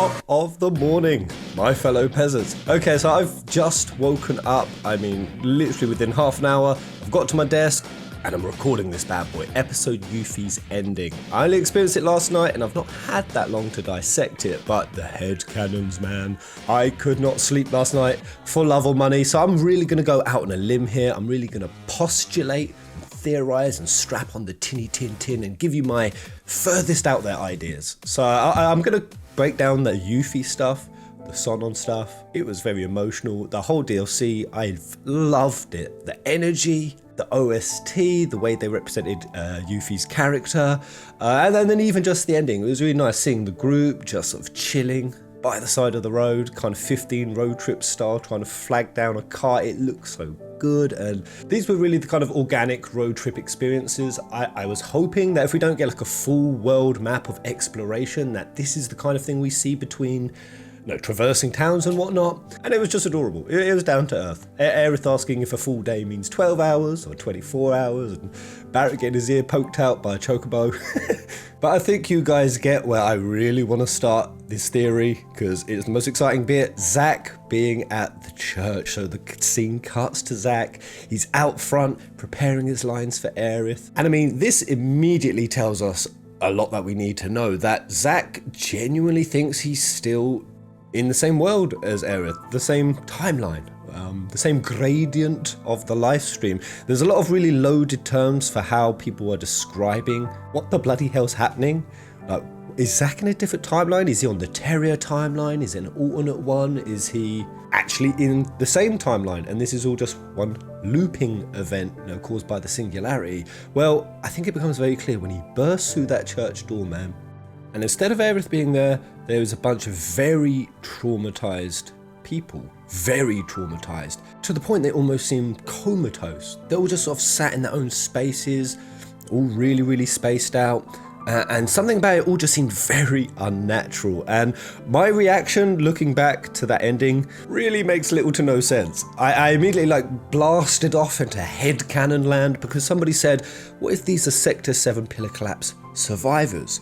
Top of the morning, my fellow peasants. Okay, so I've just woken up. I mean, literally within half an hour, I've got to my desk and I'm recording this bad boy, episode Yuffie's ending. I only experienced it last night and I've not had that long to dissect it, but the headcanons, man. I could not sleep last night for love or money, so I'm really gonna go out on a limb here. I'm really gonna postulate, theorize and strap on the tinny tin and give you my furthest out there ideas. So I'm gonna break down the Yuffie stuff, the Sonon stuff. It was very emotional. The whole DLC, I loved it. The energy, the OST, the way they represented Yuffie's character, and then even just the ending. It was really nice seeing the group just sort of chilling by the side of the road, kind of 15 road trip style, trying to flag down a car. It looks so good, and these were really the kind of organic road trip experiences. I was hoping that if we don't get like a full world map of exploration, that this is the kind of thing we see between traversing towns and whatnot, and it was just adorable. It was down to earth. Aerith asking if a full day means 12 hours or 24 hours, and Barrett getting his ear poked out by a chocobo. But I think you guys get where I really want to start this theory, because it's the most exciting bit. Zack being at the church, so the scene cuts to Zack. He's out front preparing his lines for Aerith, and I mean, this immediately tells us a lot that we need to know, that Zack genuinely thinks he's still in the same world as Aerith, the same timeline, the same gradient of the live stream. There's a lot of really loaded terms for how people are describing what the bloody hell's happening. Like, is Zack in a different timeline? Is he on the Terrier timeline? Is it an alternate one? Is he actually in the same timeline? And this is all just one looping event, caused by the singularity. Well, I think it becomes very clear when he bursts through that church door, man. And instead of Aerith being there was a bunch of very traumatized people. Very traumatized. To the point they almost seemed comatose. They all just sort of sat in their own spaces, all really, really spaced out. And something about it all just seemed very unnatural. And my reaction looking back to that ending really makes little to no sense. I immediately blasted off into headcanon land because somebody said, what if these are Sector 7 Pillar Collapse survivors?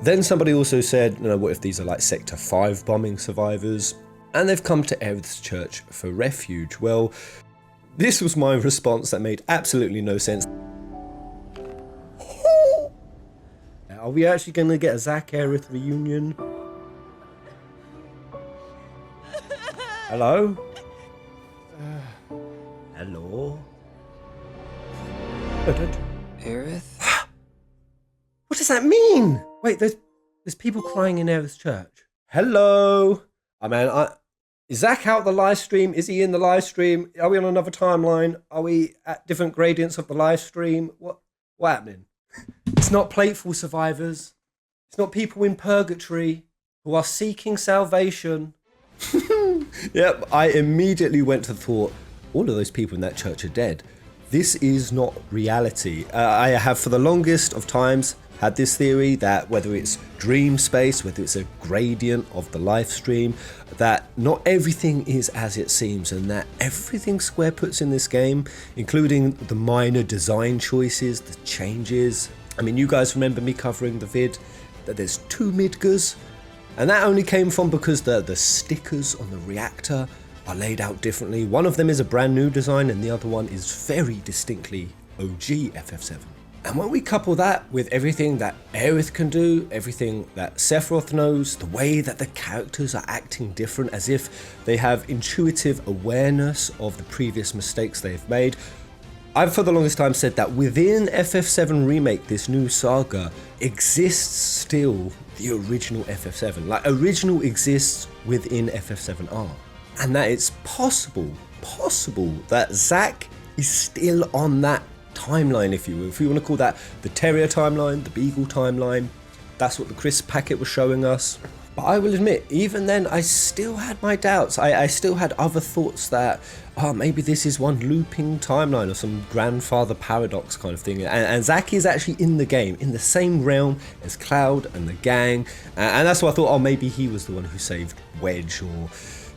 Then somebody also said, what if these are like Sector 5 bombing survivors? And they've come to Aerith's church for refuge. Well, this was my response that made absolutely no sense. Are we actually going to get a Zack Aerith reunion? Hello? Hello? Aerith? What does that mean? Wait, there's people crying in Aerith's church. Hello? Is Zack out the live stream? Is he in the live stream? Are we on another timeline? Are we at different gradients of the live stream? What happening? It's not plateful survivors. It's not people in purgatory who are seeking salvation. Yep, I immediately went to the thought, all of those people in that church are dead. This is not reality. I have for the longest of times had this theory that whether it's dream space, whether it's a gradient of the live stream, that not everything is as it seems, and that everything Square puts in this game, including the minor design choices, the changes. I mean, you guys remember me covering the vid that there's 2 Midgars, and that only came from because the stickers on the reactor are laid out differently. One of them is a brand new design and the other one is very distinctly OG FF7. And when we couple that with everything that Aerith can do, everything that Sephiroth knows, the way that the characters are acting different as if they have intuitive awareness of the previous mistakes they've made, I've for the longest time said that within FF7 Remake, this new saga, exists still the original FF7. Like, original exists within FF7R. And that it's possible that Zack is still on that timeline, if you will. If you want to call that the Terrier timeline, the Beagle timeline, that's what the crisp packet was showing us. But I will admit, even then, I still had my doubts. I still had other thoughts that, maybe this is one looping timeline or some grandfather paradox kind of thing. And Zack is actually in the game, in the same realm as Cloud and the gang. And that's why I thought, maybe he was the one who saved Wedge or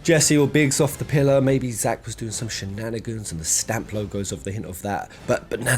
Jesse or Biggs off the pillar. Maybe Zack was doing some shenanigans and the stamp logos of the hint of that. But no.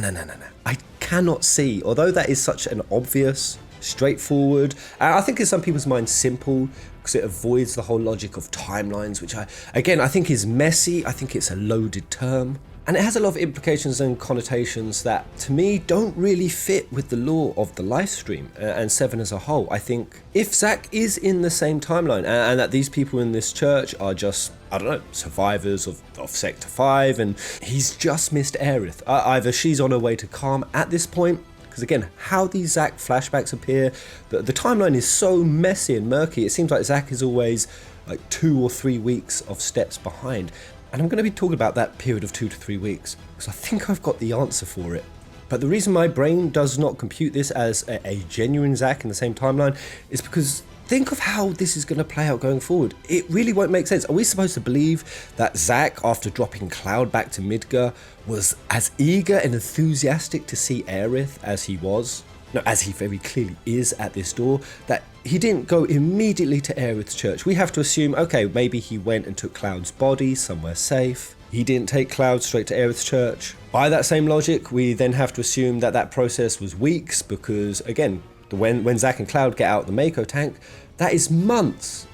I cannot see, although that is such an obvious, straightforward, I think in some people's minds simple because it avoids the whole logic of timelines, which I think is messy. I think it's a loaded term. And it has a lot of implications and connotations that, to me, don't really fit with the lore of the livestream and 7 as a whole. I think if Zack is in the same timeline and that these people in this church are just, I don't know, survivors of Sector 5 and he's just missed Aerith, either she's on her way to calm at this point, because again, how these Zack flashbacks appear, the timeline is so messy and murky. It seems like Zack is always like 2 or 3 weeks of steps behind. And I'm going to be talking about that period of 2 to 3 weeks, because I think I've got the answer for it. But the reason my brain does not compute this as a genuine Zack in the same timeline is because think of how this is going to play out going forward. It really won't make sense. Are we supposed to believe that Zack, after dropping Cloud back to Midgar, was as eager and enthusiastic to see Aerith as he was? No, as he very clearly is at this door, that he didn't go immediately to Aerith's church. We have to assume, okay, maybe he went and took Cloud's body somewhere safe. He didn't take Cloud straight to Aerith's church. By that same logic, we then have to assume that that process was weeks because, again, when Zack and Cloud get out the Mako tank, that is months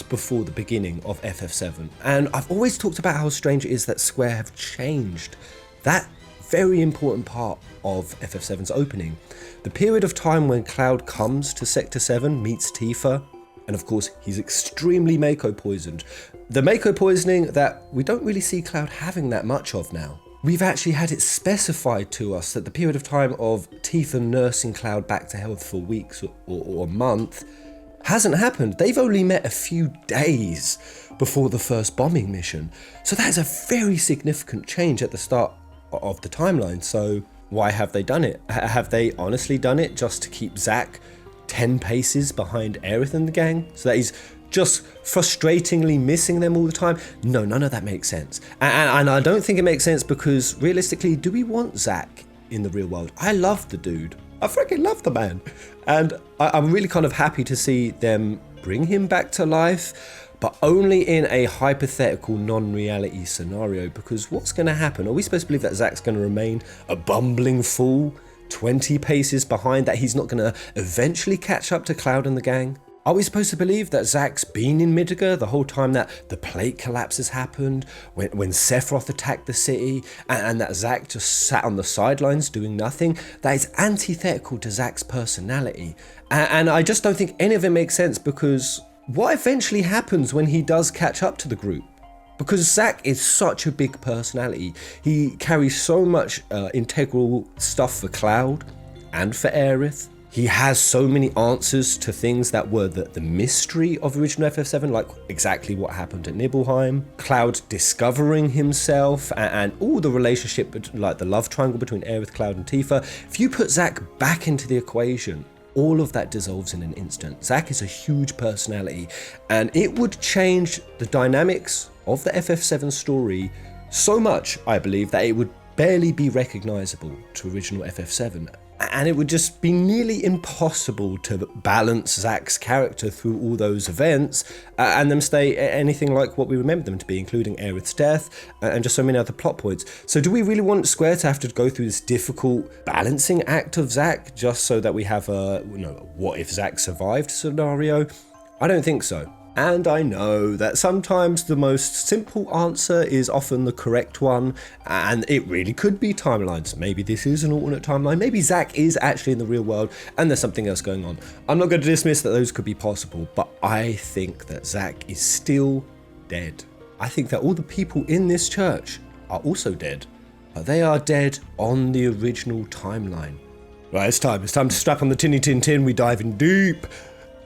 before the beginning of FF7. And I've always talked about how strange it is that Square have changed that very important part of FF7's opening. The period of time when Cloud comes to Sector 7, meets Tifa, and of course he's extremely Mako poisoned. The Mako poisoning that we don't really see Cloud having that much of now. We've actually had it specified to us that the period of time of Tifa nursing Cloud back to health for weeks or a month hasn't happened. They've only met a few days before the first bombing mission. So that is a very significant change at the start of the timeline. So why have they done it? Have they honestly done it just to keep Zack 10 paces behind Aerith and the gang, so that he's just frustratingly missing them all the time? No, none of that makes sense. And I don't think it makes sense because realistically, do we want Zack in the real world? I love the dude. I freaking love the man. And I'm really kind of happy to see them bring him back to life, but only in a hypothetical non-reality scenario, because what's going to happen? Are we supposed to believe that Zack's going to remain a bumbling fool 20 paces behind, that he's not going to eventually catch up to Cloud and the gang? Are we supposed to believe that Zack's been in Midgar the whole time that the plate collapse has happened, when Sephiroth attacked the city, and that Zack just sat on the sidelines doing nothing? That is antithetical to Zack's personality. And I just don't think any of it makes sense, because what eventually happens when he does catch up to the group? Because Zack is such a big personality. He carries so much integral stuff for Cloud and for Aerith. He has so many answers to things that were the mystery of original FF7, like exactly what happened at Nibelheim, Cloud discovering himself, and all the relationship, like the love triangle between Aerith, Cloud, and Tifa. If you put Zack back into the equation, all of that dissolves in an instant. Zack is a huge personality, and it would change the dynamics of the FF7 story so much, I believe, that it would barely be recognizable to original FF7. And it would just be nearly impossible to balance Zack's character through all those events and them stay anything like what we remember them to be, including Aerith's death and just so many other plot points. So do we really want Square to have to go through this difficult balancing act of Zack just so that we have a what if Zack survived scenario? I don't think so. And I know that sometimes the most simple answer is often the correct one, and it really could be timelines. Maybe this is an alternate timeline. Maybe Zack is actually in the real world and there's something else going on. I'm not going to dismiss that those could be possible, but I think that Zack is still dead. I think that all the people in this church are also dead, but they are dead on the original timeline. Right, it's time to strap on the tinny tin tin. We dive in deep.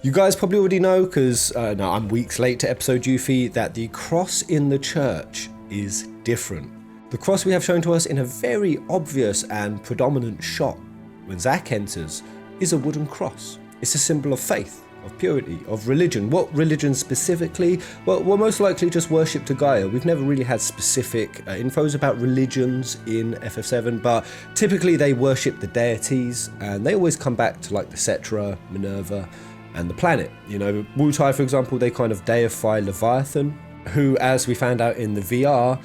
You guys probably already know, because now I'm weeks late to episode Yuffie, that the cross in the church is different. The cross we have shown to us in a very obvious and predominant shot when Zack enters is a wooden cross. It's a symbol of faith, of purity, of religion. What religion specifically? Well, we're most likely just worship to Gaia. We've never really had specific infos about religions in FF7, but typically they worship the deities, and they always come back to like the Cetra, Minerva, and the planet. You know, Wutai, for example, they kind of deify Leviathan, who, as we found out in the VR,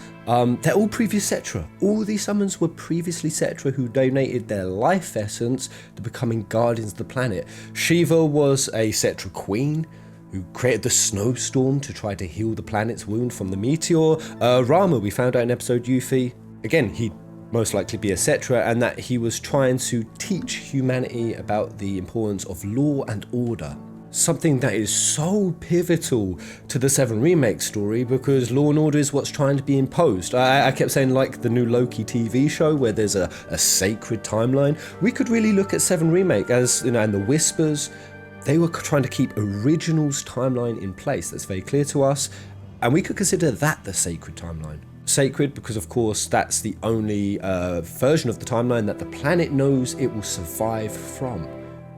they're all previous Cetra. All these summons were previously Cetra who donated their life essence to becoming guardians of the planet. Shiva was a Cetra queen who created the snowstorm to try to heal the planet's wound from the meteor. Rama, we found out in episode Yuffie. Again, he'd most likely be a Cetra, and that he was trying to teach humanity about the importance of law and order. Something that is so pivotal to the 7 Remake story, because law and order is what's trying to be imposed. I kept saying, like the new Loki TV show where there's a sacred timeline. We could really look at 7 Remake as, you know, and the Whispers, they were trying to keep Original's timeline in place. That's very clear to us, and we could consider that the sacred timeline. Sacred because, of course, that's the only version of the timeline that the planet knows it will survive from.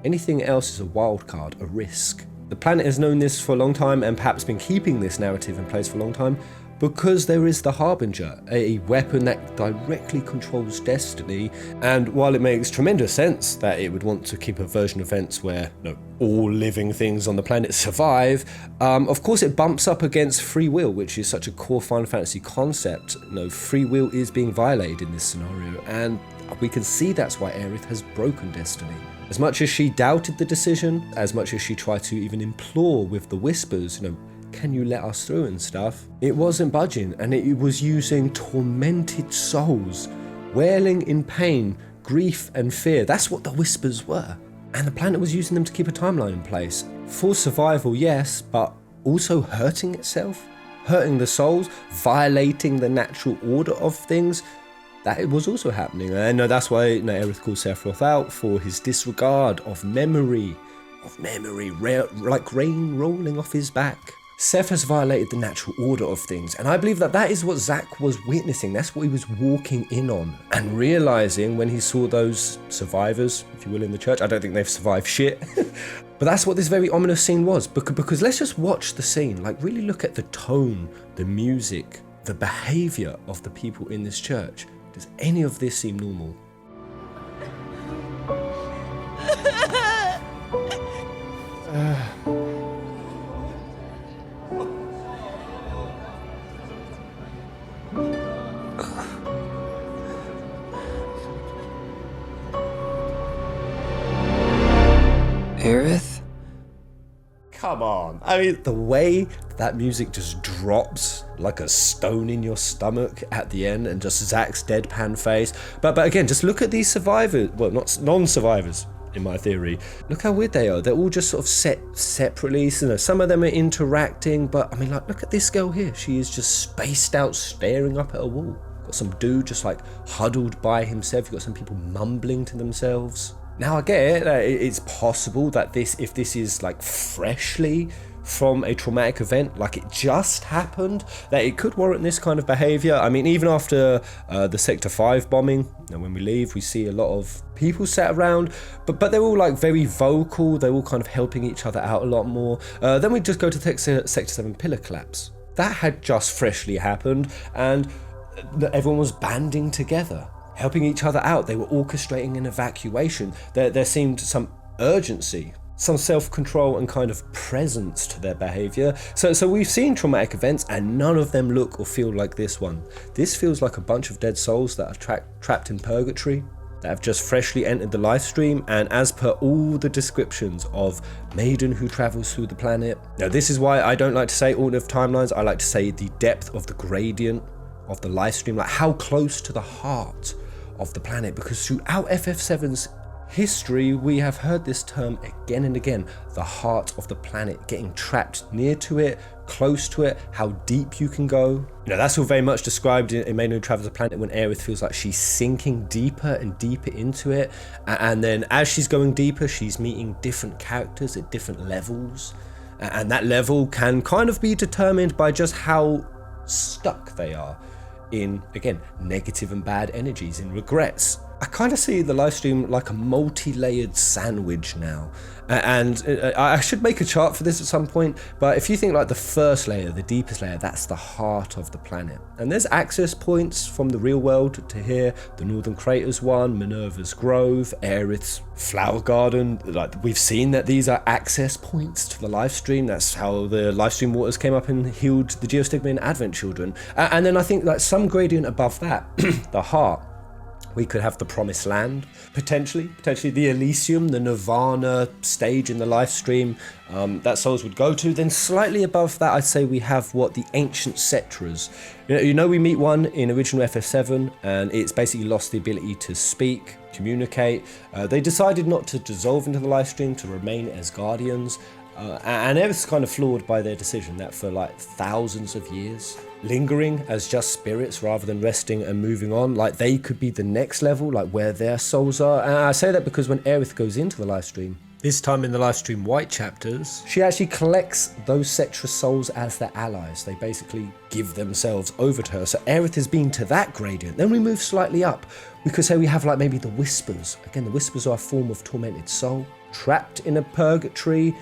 Anything else is a wild card, a risk. The planet has known this for a long time, and perhaps been keeping this narrative in place for a long time, because there is the Harbinger, a weapon that directly controls destiny. And while it makes tremendous sense that it would want to keep a version of events where, you know, all living things on the planet survive, of course it bumps up against free will, which is such a core Final Fantasy concept. You know, free will is being violated in this scenario, and we can see that's why Aerith has broken destiny. As much as she doubted the decision, as much as she tried to even implore with the Whispers, you know, can you let us through and stuff, it wasn't budging, and it was using tormented souls, wailing in pain, grief and fear. That's what the Whispers were. And the planet was using them to keep a timeline in place. For survival, yes, but also hurting itself, hurting the souls, violating the natural order of things. That was also happening. And that's why, you know, Aerith calls Sephiroth out for his disregard of memory, like rain rolling off his back. Seph has violated the natural order of things, and I believe that that is what Zack was witnessing. That's what he was walking in on and realizing when he saw those survivors, if you will, in the church. I don't think they've survived shit, but that's what this very ominous scene was. Because let's just watch the scene, like really look at the tone, the music, the behavior of the people in this church. Does any of this seem normal? Aerith? Come on. I mean, the way that music just drops like a stone in your stomach at the end, and just Zack's deadpan face. But again, just look at these survivors. Well, not non-survivors, in my theory. Look how weird they are. They're all just sort of set separately. So, you know, some of them are interacting, but I mean, like, look at this girl here. She is just spaced out, staring up at a wall. Got some dude just like huddled by himself. You've got some people mumbling to themselves. Now I get it, it's possible that if this is like freshly from a traumatic event, like it just happened, that it could warrant this kind of behavior. I mean, even after the Sector 5 bombing, and when we leave, we see a lot of people sat around, but they're all like very vocal, they're all kind of helping each other out a lot more. Then we just go to Sector 7 pillar collapse. That had just freshly happened, and everyone was banding together, helping each other out. They were orchestrating an evacuation. There seemed some urgency, some self-control and kind of presence to their behavior. So we've seen traumatic events, and none of them look or feel like this one. This feels like a bunch of dead souls that are trapped in purgatory, that have just freshly entered the livestream, and as per all the descriptions of maiden who travels through the planet. Now this is why I don't like to say alternative timelines. I like to say the depth of the gradient of the livestream, like how close to the heart of the planet, because throughout FF7's history we have heard this term again and again, the heart of the planet, getting trapped near to it, close to it, how deep you can go. You know, that's all very much described in Maiden Who Travels the Planet, when Aerith feels like she's sinking deeper and deeper into it, and then as she's going deeper, she's meeting different characters at different levels, and that level can kind of be determined by just how stuck they are in, again, negative and bad energies, in regrets. I kind of see the livestream like a multi-layered sandwich now, and I should make a chart for this at some point, but if you think like the first layer, the deepest layer, that's the heart of the planet, and there's access points from the real world to here. The Northern Craters one, Minerva's Grove, Aerith's Flower Garden, like we've seen that these are access points to the livestream. That's how the livestream waters came up and healed the Geostigma and Advent children, and then I think like some gradient above that, the heart, We could have the Promised Land, potentially the Elysium, the Nirvana stage in the live stream that souls would go to. Then slightly above that, I'd say we have the ancient Setras. You know, we meet one in original FF7, and it's basically lost the ability to speak, communicate. They decided not to dissolve into the live stream, to remain as guardians. And it was kind of flawed by their decision that for like thousands of years, lingering as just spirits rather than resting and moving on, like they could be the next level, like where their souls are. And I say that because when Aerith goes into the live stream, this time in the live stream White chapters, she actually collects those Cetra souls as their allies. They basically give themselves over to her. So Aerith has been to that gradient. Then we move slightly up. We could say we have like maybe the Whispers. Again, the Whispers are a form of tormented soul, trapped in a purgatory,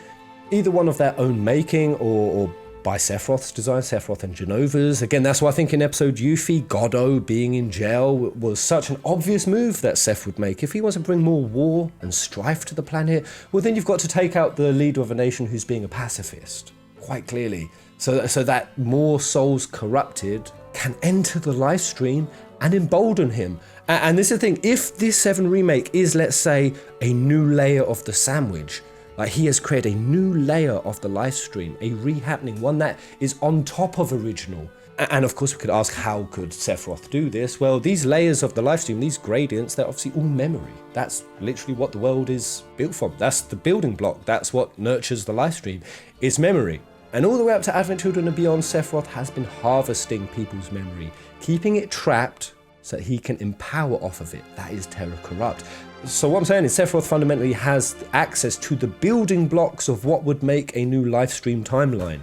either one of their own making or by Sephiroth's design, Sephiroth and Jenova's. Again, that's why I think in episode Yuffie, Goddo being in jail was such an obvious move that Seph would make. If he wants to bring more war and strife to the planet, well then you've got to take out the leader of a nation who's being a pacifist, quite clearly. So that more souls corrupted can enter the live stream and embolden him. And this is the thing, if this 7 remake is, let's say, a new layer of the sandwich, like he has created a new layer of the live stream, a re-happening, one that is on top of original. And of course we could ask, how could Sephiroth do this? Well, these layers of the live stream, these gradients, they're obviously all memory. That's literally what the world is built from. That's the building block. That's what nurtures the live stream. It's memory. And all the way up to Advent Children and beyond, Sephiroth has been harvesting people's memory, keeping it trapped so that he can empower off of it. That is Terra Corrupt. So what I'm saying is Sephiroth fundamentally has access to the building blocks of what would make a new live stream timeline.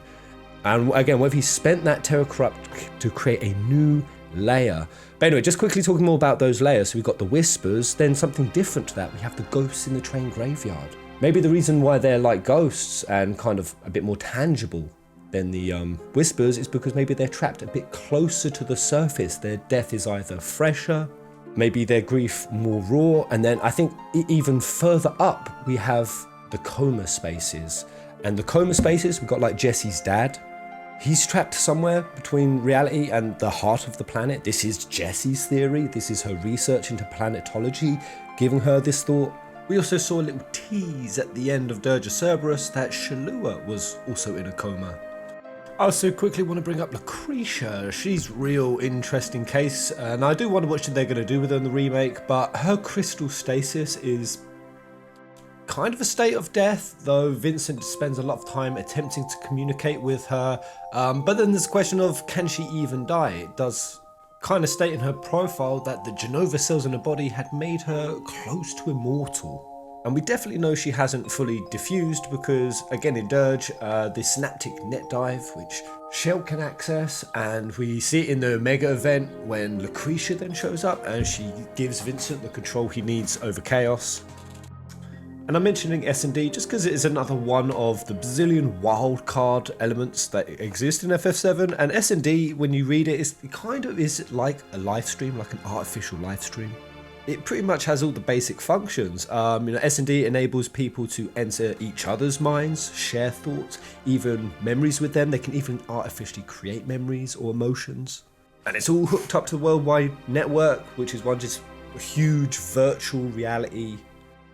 And again, whether he spent that Terra Corrupt to create a new layer. But anyway, just quickly talking more about those layers. So we've got the Whispers, then something different to that. We have the Ghosts in the Train Graveyard. Maybe the reason why they're like ghosts and kind of a bit more tangible than the Whispers is because maybe they're trapped a bit closer to the surface. Their death is either fresher, maybe their grief more raw, and then I think even further up we have the coma spaces. And the coma spaces, we've got like Jesse's dad. He's trapped somewhere between reality and the heart of the planet. This is Jesse's theory. This is her research into planetology, giving her this thought. We also saw a little tease at the end of Dirge of Cerberus that Shalua was also in a coma. I also quickly want to bring up Lucretia. She's a real interesting case, and I do wonder what they're going to do with her in the remake, but her crystal stasis is kind of a state of death, though Vincent spends a lot of time attempting to communicate with her. But then there's a question of, can she even die? It does kind of state in her profile that the Jenova cells in her body had made her close to immortal. And we definitely know she hasn't fully diffused because, again in Dirge, the synaptic net dive, which Shell can access, and we see it in the Omega event when Lucretia then shows up and she gives Vincent the control he needs over Chaos. And I'm mentioning S&D just because it is another one of the bazillion wildcard elements that exist in FF7, and S&D, when you read it, it kind of is like a live stream, like an artificial live stream. It pretty much has all the basic functions. S&D enables people to enter each other's minds, share thoughts, even memories with them. They can even artificially create memories or emotions. And it's all hooked up to the worldwide network, which is one just huge virtual reality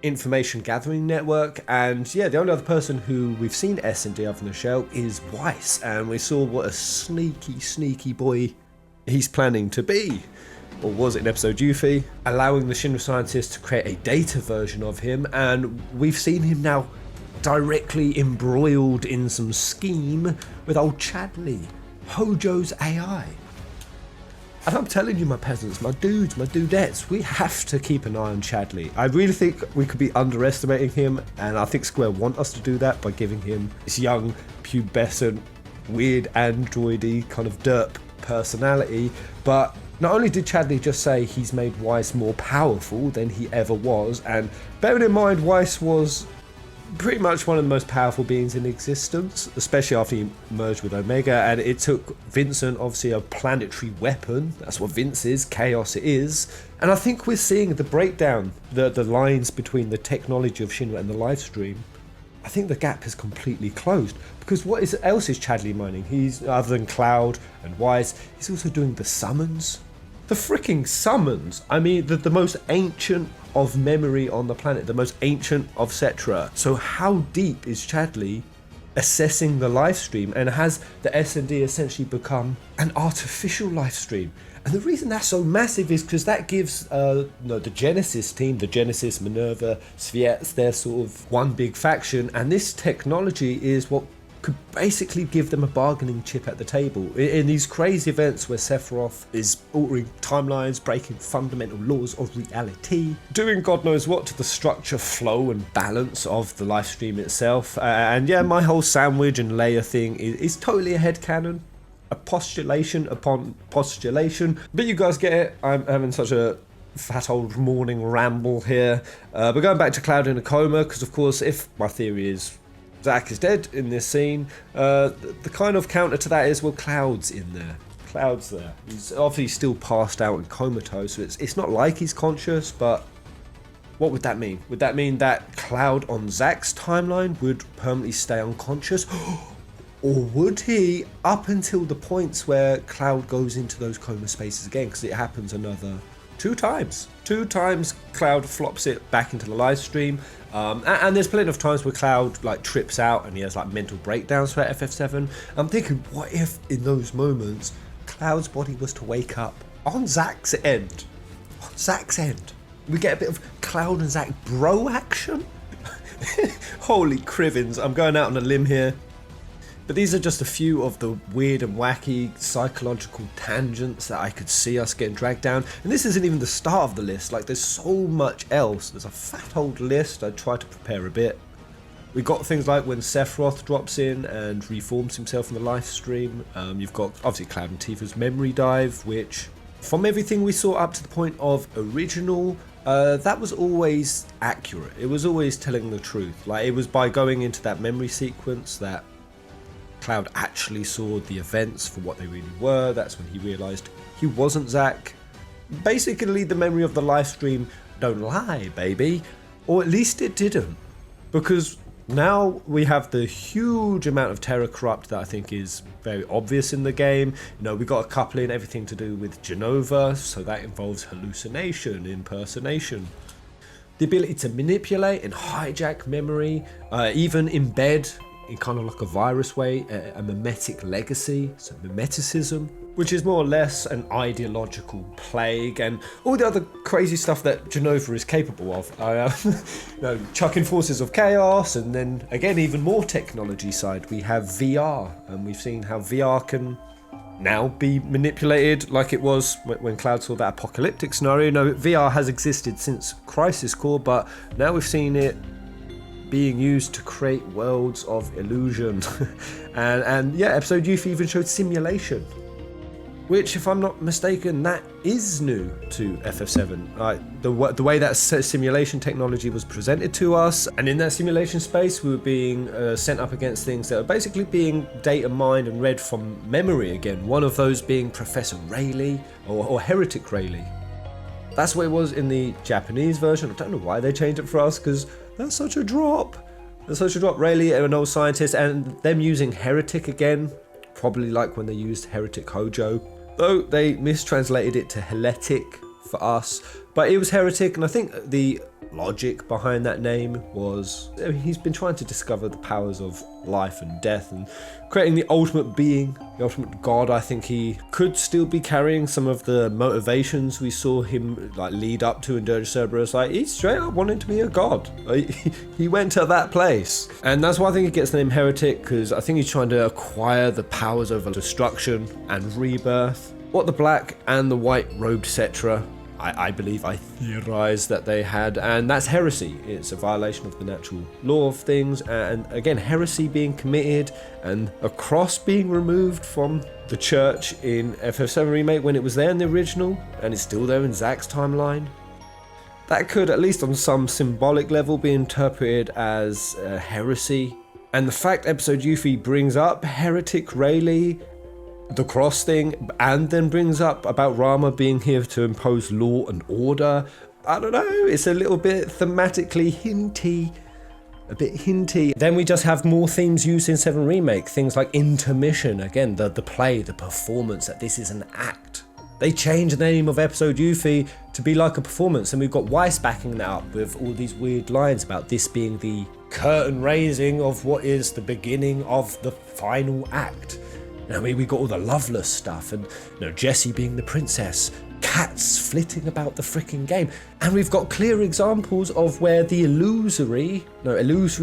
information gathering network. And yeah, the only other person who we've seen S&D other than Shell is Weiss, and we saw what a sneaky boy he's planning to be, or was it in episode Yuffie, allowing the Shinra scientists to create a data version of him. And we've seen him now directly embroiled in some scheme with old Chadley, Hojo's AI. And I'm telling you, my peasants, my dudes, my dudettes, we have to keep an eye on Chadley. I really think we could be underestimating him, and I think Square want us to do that by giving him this young, pubescent, weird androidy kind of derp personality. But not only did Chadley just say he's made Weiss more powerful than he ever was, and bearing in mind Weiss was pretty much one of the most powerful beings in existence, especially after he merged with Omega, and it took Vincent, obviously a planetary weapon, that's what Vince is, chaos it is. And I think we're seeing the breakdown, the lines between the technology of Shinra and the live stream. I think the gap has completely closed, because what else is Chadley mining? He's, other than Cloud and Weiss, he's also doing the summons. The freaking summons. I mean, the most ancient of memory on the planet, the most ancient of Cetra. So how deep is Chadley assessing the live stream, and has the S&D essentially become an artificial live stream? And the reason that's so massive is because that gives the Genesis team, the Genesis, Minerva, Sviets, they're sort of one big faction, and this technology is what could basically give them a bargaining chip at the table in these crazy events where Sephiroth is altering timelines, breaking fundamental laws of reality, doing God knows what to the structure, flow and balance of the live stream itself. And yeah, my whole sandwich and layer thing is totally a headcanon, a postulation upon postulation, but you guys get it. I'm having such a fat old morning ramble here. But going back to Cloud in a coma, because of course if my theory is Zack is dead in this scene, the kind of counter to that is, well, Cloud's in there. Cloud's there. He's obviously still passed out and comatose, so it's not like he's conscious, but what would that mean? Would that mean that Cloud on Zack's timeline would permanently stay unconscious? Or would he, up until the points where Cloud goes into those coma spaces again, because it happens another 2 times. 2 times Cloud flops it back into the live stream. And there's plenty of times where Cloud like trips out and he has like mental breakdowns for FF7. I'm thinking, what if in those moments Cloud's body was to wake up on Zack's end? On Zack's end. We get a bit of Cloud and Zack bro action? Holy crivins, I'm going out on a limb here. But these are just a few of the weird and wacky psychological tangents that I could see us getting dragged down. And this isn't even the start of the list. Like, there's so much else. There's a fat old list. I tried to prepare a bit. We got things like when Sephiroth drops in and reforms himself in the live stream. You've got obviously Cloud and Tifa's memory dive, which from everything we saw up to the point of original, that was always accurate. It was always telling the truth. Like, it was by going into that memory sequence that Cloud actually saw the events for what they really were. That's when he realized he wasn't Zack. Basically, the memory of the live stream don't lie, baby. Or at least it didn't. Because now we have the huge amount of Terror Corrupt that I think is very obvious in the game. You know, we got a couple in everything to do with Jenova, so that involves hallucination, impersonation. The ability to manipulate and hijack memory, even embed in kind of like a virus way, a mimetic legacy, so mimeticism, which is more or less an ideological plague, and all the other crazy stuff that Jenova is capable of. Chucking forces of chaos, and then again, even more technology side, we have VR, and we've seen how VR can now be manipulated like it was when Cloud saw that apocalyptic scenario. No, VR has existed since Crisis Core, but now we've seen it being used to create worlds of illusion. and yeah, episode Yuffie even showed simulation, which, if I'm not mistaken, that is new to FF7. The way that simulation technology was presented to us, and in that simulation space we were being sent up against things that are basically being data mined and read from memory again, one of those being Professor Rayleigh or Heretic Rayleigh. That's what it was in the Japanese version. I don't know why they changed it for us, because that's such a drop. That's such a drop. Rayleigh, an old scientist, and them using Heretic again, probably like when they used Heretic Hojo. Though they mistranslated it to Heletic for us, but it was Heretic, and I think the logic behind that name was, I mean, he's been trying to discover the powers of life and death and creating the ultimate being, the ultimate god. I think he could still be carrying some of the motivations we saw him like lead up to in Dirge of Cerberus. Like, he's straight up wanting to be a god. He went to that place, and that's why I think he gets the name Heretic, because I think he's trying to acquire the powers over destruction and rebirth. What the black and the white robed Cetra, I believe, I theorize that they had, and that's heresy. It's a violation of the natural law of things, and again, heresy being committed and a cross being removed from the church in FF7 Remake when it was there in the original, and it's still there in Zack's timeline. That could, at least on some symbolic level, be interpreted as heresy. And the fact episode Yuffie brings up Heretic Rayleigh, the cross thing, and then brings up about Rama being here to impose law and order. I don't know, it's a little bit thematically hinty. A bit hinty. Then we just have more themes used in 7 Remake, things like intermission, again, the play, the performance, that this is an act. They changed the name of episode Yuffie to be like a performance, and we've got Weiss backing that up with all these weird lines about this being the curtain raising of what is the beginning of the final act. I mean, we got all the Loveless stuff, and Jessie being the princess, cats flitting about the freaking game, and we've got clear examples of where the illusory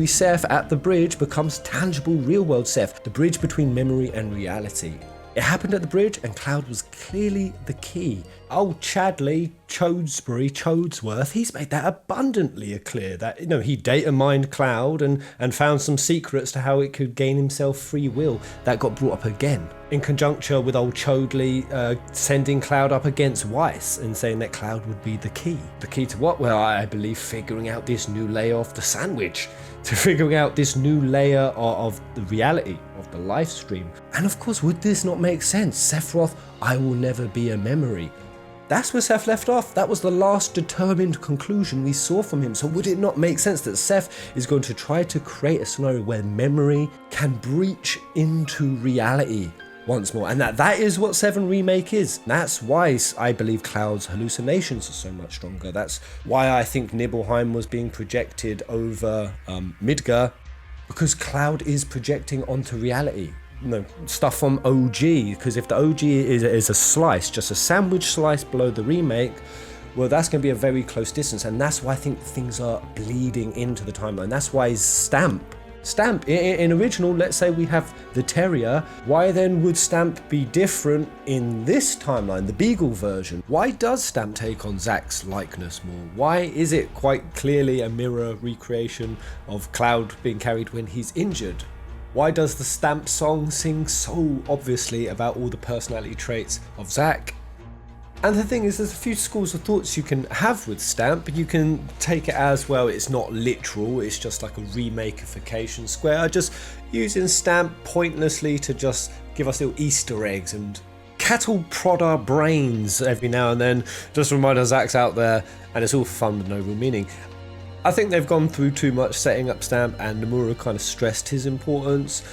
Seph at the bridge becomes tangible real-world Seph, the bridge between memory and reality. It happened at the bridge, and Cloud was clearly the key. Old Chadley, Chodesworth, he's made that abundantly clear that he data mined Cloud and found some secrets to how it could gain himself free will. That got brought up again in conjuncture with old Chadley sending Cloud up against Weiss and saying that Cloud would be the key. The key to what? Well, I believe figuring out this new layer of the sandwich, to figuring out this new layer of the reality of the live stream. And of course, would this not make sense? Sephiroth, I will never be a memory. That's where Seph left off. That was the last determined conclusion we saw from him. So would it not make sense that Seph is going to try to create a scenario where memory can breach into reality once more? And that is what 7 Remake is. That's why I believe Cloud's hallucinations are so much stronger. That's why I think Nibelheim was being projected over Midgar, because Cloud is projecting onto reality. Stuff from OG, because if the OG is a slice, just a sandwich slice below the remake, well, that's going to be a very close distance, and that's why I think things are bleeding into the timeline. That's why Stamp in original, let's say we have the Terrier, why then would Stamp be different in this timeline, the Beagle version? Why does Stamp take on Zack's likeness more? Why is it quite clearly a mirror recreation of Cloud being carried when he's injured? Why does the Stamp song sing so obviously about all the personality traits of Zack? And the thing is, there's a few schools of thoughts you can have with Stamp. You can take it as, well, it's not literal, it's just like a remakification. Square are just using Stamp pointlessly to just give us little Easter eggs and cattle prod our brains every now and then, just remind us Zack's out there, and it's all fun with no real meaning. I think they've gone through too much setting up Stamp, and Nomura kind of stressed his importance.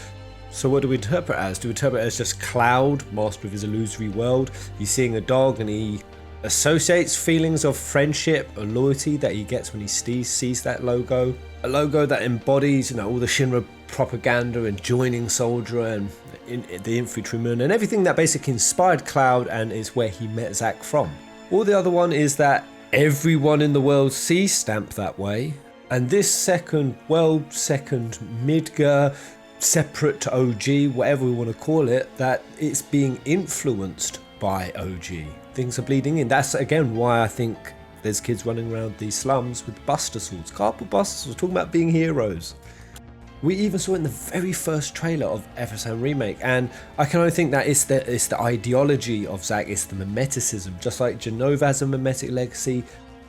So what do we interpret as? Do we interpret it as just Cloud, master of his illusory world? He's seeing a dog and he associates feelings of friendship or loyalty that he gets when he sees that logo. A logo that embodies, all the Shinra propaganda and joining soldier and the infantryman and everything that basically inspired Cloud and is where he met Zack from. Or the other one is that everyone in the world sees Stamp that way, and this second Midgar, separate to OG, whatever we want to call it, that it's being influenced by OG. Things are bleeding in. That's again why I think there's kids running around these slums with buster swords, cardboard buster swords, talking about being heroes. We even saw it in the very first trailer of FF7 Remake, and I can only think that it's the ideology of Zack, it's the mimeticism, just like Jenova has a mimetic legacy,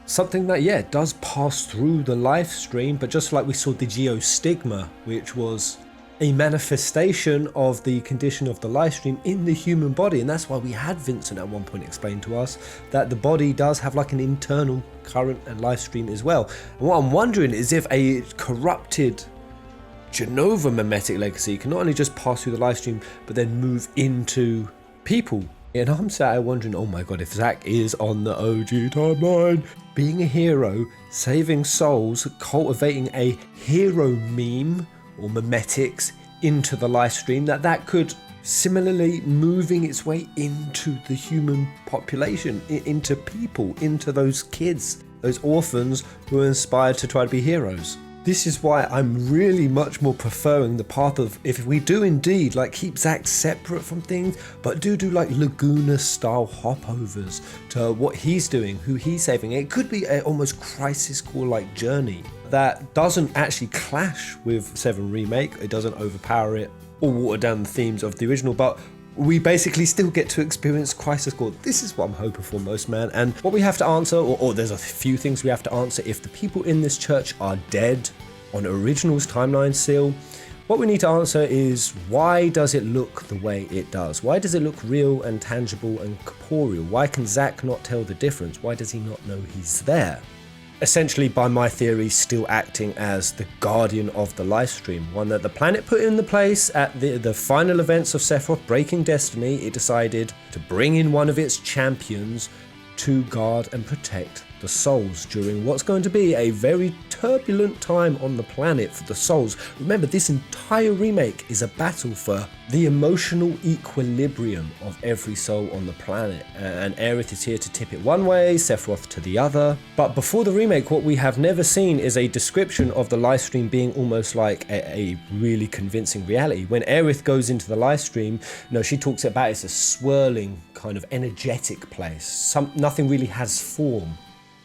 something that, does pass through the live stream, but just like we saw the geostigma, which was a manifestation of the condition of the live stream in the human body, and that's why we had Vincent at one point explain to us that the body does have like an internal current and live stream as well. And what I'm wondering is if a corrupted Jenova mimetic legacy can not only just pass through the live stream, but then move into people. And I'm sat wondering, oh my god, if Zack is on the OG timeline, being a hero, saving souls, cultivating a hero meme or mimetics into the live stream, that could similarly moving its way into the human population, into people, into those kids, those orphans who are inspired to try to be heroes. This is why I'm really much more preferring the path of, if we do indeed keep Zack separate from things, but do like Laguna style hopovers to what he's doing, who he's saving. It could be a almost Crisis Core like journey that doesn't actually clash with 7 Remake, it doesn't overpower it or water down the themes of the original, but we basically still get to experience Crisis Core. This is what I'm hoping for most, man. And what we have to answer, or there's a few things we have to answer, if the people in this church are dead on Original's timeline still, what we need to answer is, why does it look the way it does? Why does it look real and tangible and corporeal? Why can Zack not tell the difference? Why does he not know he's there? essentially, by my theory, still acting as the guardian of the livestream, one that the planet put in the place at the final events of Sephiroth breaking destiny. It decided to bring in one of its champions to guard and protect the souls during what's going to be a very turbulent time on the planet for the souls. Remember, this entire remake is a battle for the emotional equilibrium of every soul on the planet, and Aerith is here to tip it one way, Sephiroth to the other. But before the remake, what we have never seen is a description of the livestream being almost like a really convincing reality. When Aerith goes into the livestream, she talks about it's a swirling kind of energetic place. Nothing really has form.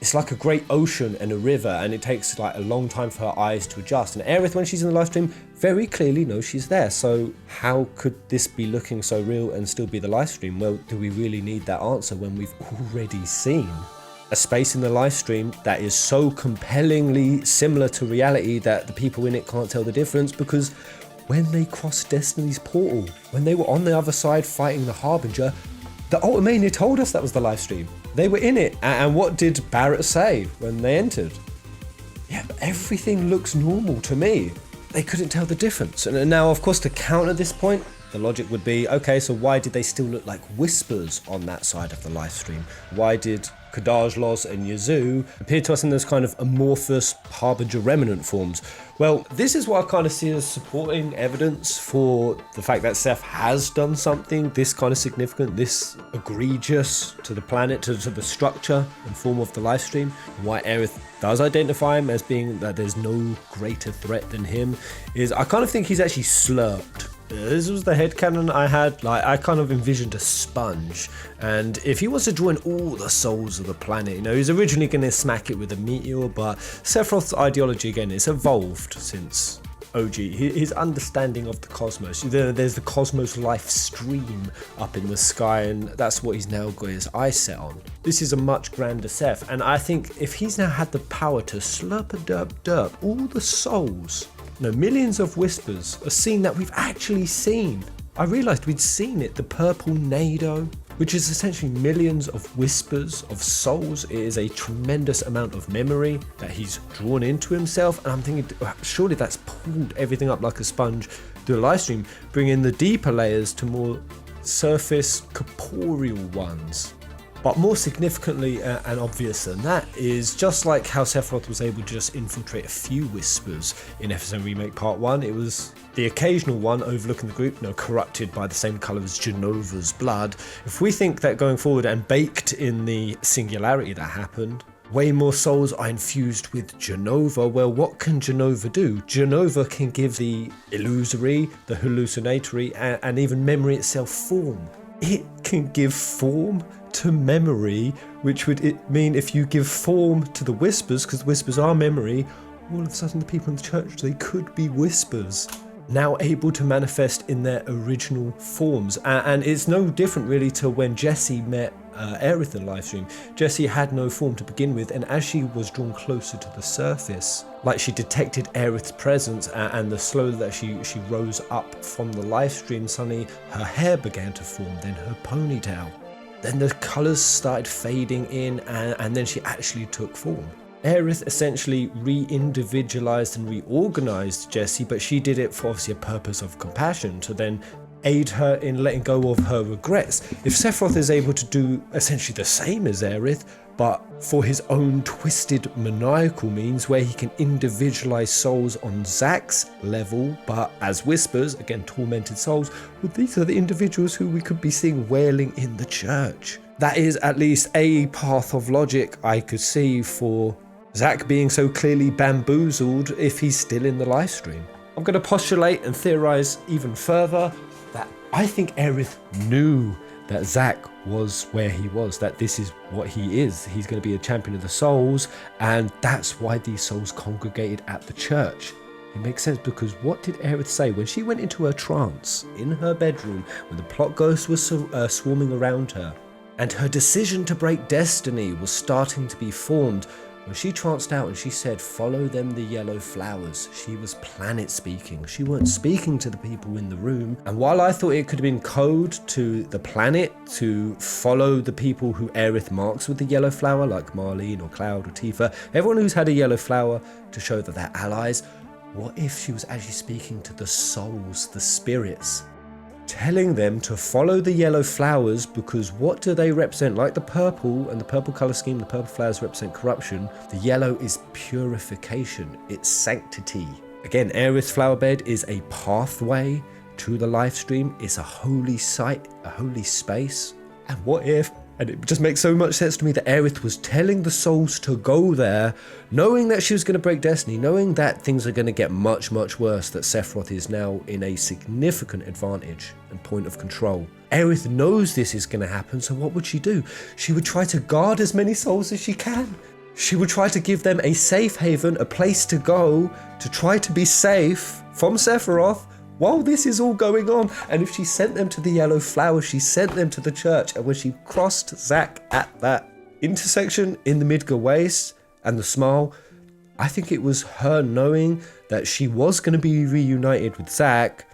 It's like a great ocean and a river, and it takes like a long time for her eyes to adjust. And Aerith, when she's in the live stream, very clearly knows she's there. So how could this be looking so real and still be the live stream? Well, do we really need that answer when we've already seen a space in the live stream that is so compellingly similar to reality that the people in it can't tell the difference? Because when they crossed Destiny's portal, when they were on the other side fighting the Harbinger, the Ultimania told us that was the live stream. They were in it, and what did Barrett say when they entered? Yeah, but everything looks normal to me. They couldn't tell the difference. And now, of course, to counter this point, the logic would be, okay, so why did they still look like whispers on that side of the live stream? Why did Kadajlos and Yazoo appear to us in those kind of amorphous Harbinger remnant forms? Well, this is what I kind of see as supporting evidence for the fact that Seth has done something this kind of significant, this egregious to the planet, to the structure and form of the live stream. And why Aerith does identify him as being that there's no greater threat than him is I kind of think he's actually slurped. This was the headcanon I had. Like, I kind of envisioned a sponge, and if he was to draw in all the souls of the planet, he's originally going to smack it with a meteor, but Sephiroth's ideology again is evolved since OG. His understanding of the cosmos. There's the cosmos life stream up in the sky, and that's what he's now got his eyes set on. This is a much grander Seth, and I think if he's now had the power to slurp a derp all the souls, millions of whispers, a scene that we've actually seen. I realised we'd seen it, the purple Nado, which is essentially millions of whispers of souls. It is a tremendous amount of memory that he's drawn into himself, and I'm thinking, surely that's pulled everything up like a sponge through a live stream, bringing the deeper layers to more surface corporeal ones. But more significantly and obvious than that is just like how Sephiroth was able to just infiltrate a few whispers in FF7 Remake Part 1, it was the occasional one overlooking the group, corrupted by the same colour as Jenova's blood. If we think that going forward and baked in the singularity that happened, way more souls are infused with Jenova, well, what can Jenova do? Jenova can give the illusory, the hallucinatory, and even memory itself form. It can give form to memory, which would mean if you give form to the whispers, because whispers are memory, all of a sudden the people in the church, they could be whispers, now able to manifest in their original forms. And it's no different really to when Jessie met Aerith in livestream. Jessie had no form to begin with, and as she was drawn closer to the surface, like she detected Aerith's presence, and the slower that she rose up from the livestream, suddenly her hair began to form, then her ponytail. Then the colours started fading in, and then she actually took form. Aerith essentially re-individualized and reorganized Jessie, but she did it for obviously a purpose of compassion, to then aid her in letting go of her regrets. If Sephiroth is able to do essentially the same as Aerith, but for his own twisted maniacal means, where he can individualize souls on Zack's level, but as whispers, again tormented souls, well, these are the individuals who we could be seeing wailing in the church. That is at least a path of logic I could see for Zack being so clearly bamboozled if he's still in the live stream. I'm going to postulate and theorize even further that I think Aerith knew that Zack was where he was, that this is what he is. He's going to be a champion of the souls, and that's why these souls congregated at the church. It makes sense, because what did Aerith say when she went into her trance in her bedroom when the plot ghosts were swarming around her, and her decision to break destiny was starting to be formed? When she tranced out and she said, follow them the yellow flowers, she was planet speaking. She weren't speaking to the people in the room. And while I thought it could have been code to the planet to follow the people who Aerith marks with the yellow flower, like Marlene or Cloud or Tifa, everyone who's had a yellow flower to show that they're allies, what if she was actually speaking to the souls, the spirits? Telling them to follow the yellow flowers because what do they represent? Like the purple and the purple color scheme, the purple flowers represent corruption. The yellow is purification, it's sanctity. Again, Aerith's flower bed is a pathway to the live stream. It's a holy site, a holy space. And what if, and it just makes so much sense to me that Aerith was telling the souls to go there, knowing that she was going to break destiny, knowing that things are going to get much, much worse, that Sephiroth is now in a significant advantage and point of control. Aerith knows this is going to happen, so what would she do? She would try to guard as many souls as she can. She would try to give them a safe haven, a place to go, to try to be safe from Sephiroth, while this is all going on. And if she sent them to the yellow flower, she sent them to the church. And when she crossed Zack at that intersection in the Midgar Weiss and the smile, I think it was her knowing that she was going to be reunited with Zack,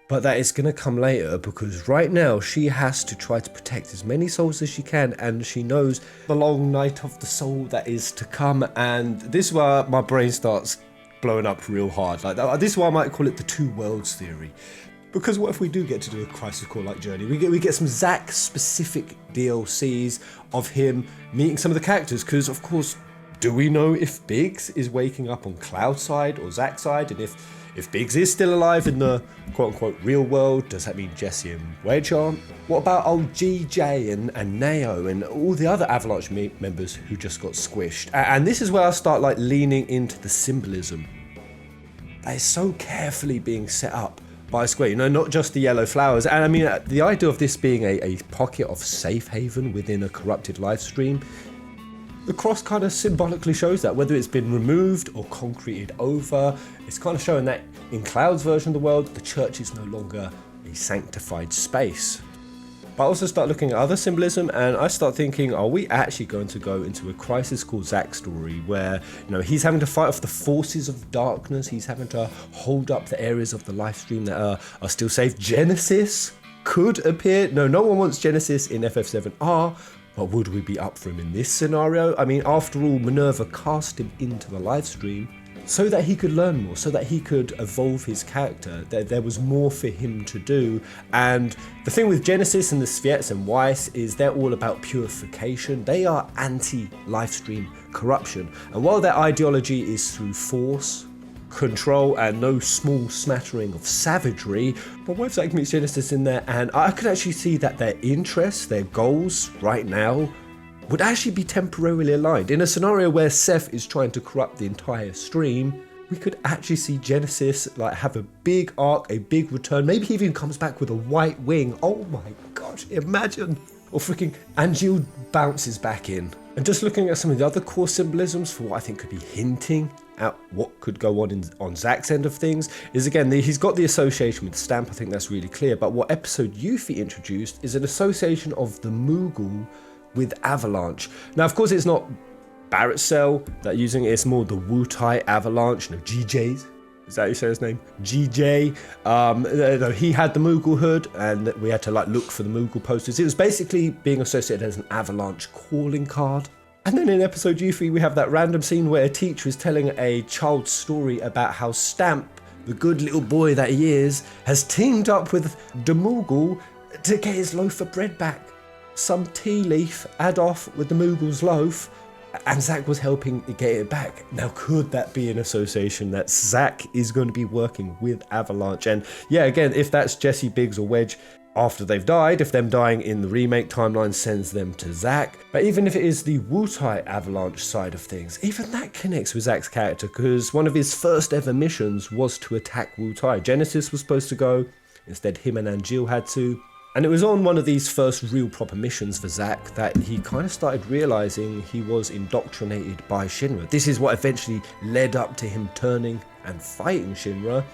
but that it's going to come later, because right now she has to try to protect as many souls as she can, and she knows the long night of the soul that is to come. And this is where my brain starts blowing up real hard. Like this is why I might call it the two worlds theory, because what if we do get to do a Crisis Core like journey? We get some Zack specific DLCs of him meeting some of the characters, because of course, do we know if Biggs is waking up on Cloud's side or Zack's side? And if Biggs is still alive in the quote-unquote real world, does that mean Jesse and Wedge aren't? What about old GJ and Neo and all the other Avalanche members who just got squished? And this is where I start like leaning into the symbolism that is so carefully being set up by Square. You know, not just the yellow flowers. And I mean, the idea of this being a pocket of safe haven within a corrupted live stream, the cross kind of symbolically shows that, whether it's been removed or concreted over. It's kind of showing that in Cloud's version of the world, the church is no longer a sanctified space. But I also start looking at other symbolism, and I start thinking, are we actually going to go into a Crisis Core Zack story where, you know, he's having to fight off the forces of darkness, he's having to hold up the areas of the live stream that are still safe. Genesis could appear. No one wants Genesis in FF7R, but would we be up for him in this scenario? I mean, after all, Minerva cast him into the live stream so that he could learn more, so that he could evolve his character. There was more for him to do. And the thing with Genesis and the Sviets and Weiss is they're all about purification. They are anti-live stream corruption. And while their ideology is through force, control, and no small smattering of savagery, but what if Zack meets Genesis in there? And I could actually see that their interests, their goals right now would actually be temporarily aligned. In a scenario where Seph is trying to corrupt the entire stream, we could actually see Genesis like have a big arc, a big return. Maybe he even comes back with a white wing. Oh my gosh, imagine. Or freaking Angeal bounces back in. And just looking at some of the other core symbolisms for what I think could be hinting at what could go on Zack's end of things is, again, he's got the association with Stamp. I think that's really clear. But what episode Yuffie introduced is an association of the Moogle with Avalanche. Now, of course, it's not Barrett's Cell that using it. It's more the Wutai Avalanche, GJ's. Is that how you say his name? GJ. He had the Moogle hood, and we had to like look for the Moogle posters. It was basically being associated as an Avalanche calling card. And then in episode Yuffie, we have that random scene where a teacher is telling a child's story about how Stamp, the good little boy that he is, has teamed up with the Moogle to get his loaf of bread back. Some tea leaf add off with the Moogle's loaf, and Zack was helping get it back. Now, could that be an association that Zack is going to be working with Avalanche? And yeah, again, if that's Jesse, Biggs, or Wedge after they've died, if them dying in the remake timeline sends them to Zack. But even if it is the Wutai Avalanche side of things, even that connects with Zack's character, because one of his first ever missions was to attack Wutai. Genesis was supposed to go, instead him and Angeal had to. And it was on one of these first real proper missions for Zack that he kind of started realizing he was indoctrinated by Shinra. This is what eventually led up to him turning and fighting Shinra.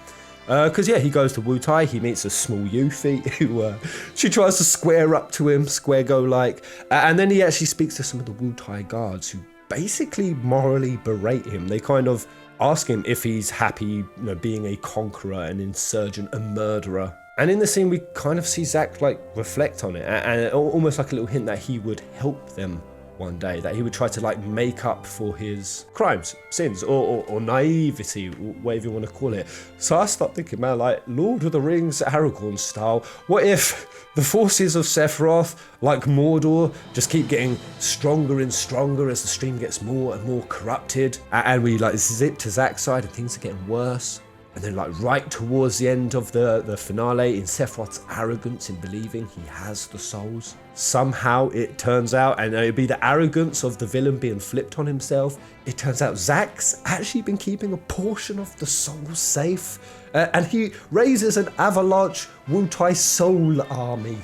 Because he goes to Wutai, he meets a small Yuffie who she tries to square up to him, square go like. And then he actually speaks to some of the Wutai guards who basically morally berate him. They kind of ask him if he's happy, being a conqueror, an insurgent, a murderer. And in the scene, we kind of see Zack like reflect on it, and almost like a little hint that he would help them one day, that he would try to like make up for his crimes, sins, or naivety, whatever you want to call it. So I start thinking, man, like Lord of the Rings, Aragorn style, what if the forces of Sephiroth, like Mordor, just keep getting stronger and stronger as the stream gets more and more corrupted, and we like zip to Zack's side and things are getting worse. And then like right towards the end of the finale, in Sephiroth's arrogance in believing he has the souls, somehow it turns out, and it'd be the arrogance of the villain being flipped on himself, it turns out Zack's actually been keeping a portion of the souls safe, and he raises an Avalanche Wutai soul army.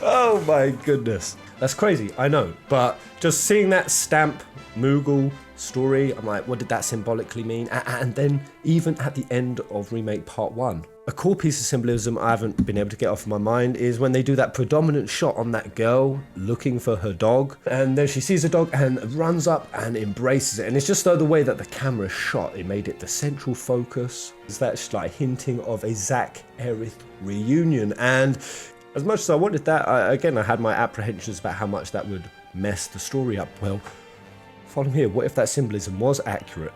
Oh my goodness. That's crazy, I know, but just seeing that stamp Moogle story, I'm like, what did that symbolically mean? And then even at the end of Remake Part 1, a core piece of symbolism I haven't been able to get off my mind is when they do that predominant shot on that girl looking for her dog, and then she sees the dog and runs up and embraces it, and it's just the way that the camera shot, it made it the central focus. Is that like hinting of a Zack Aerith reunion? And as much as I wanted that, I had my apprehensions about how much that would mess the story up. Well, follow here, what if that symbolism was accurate?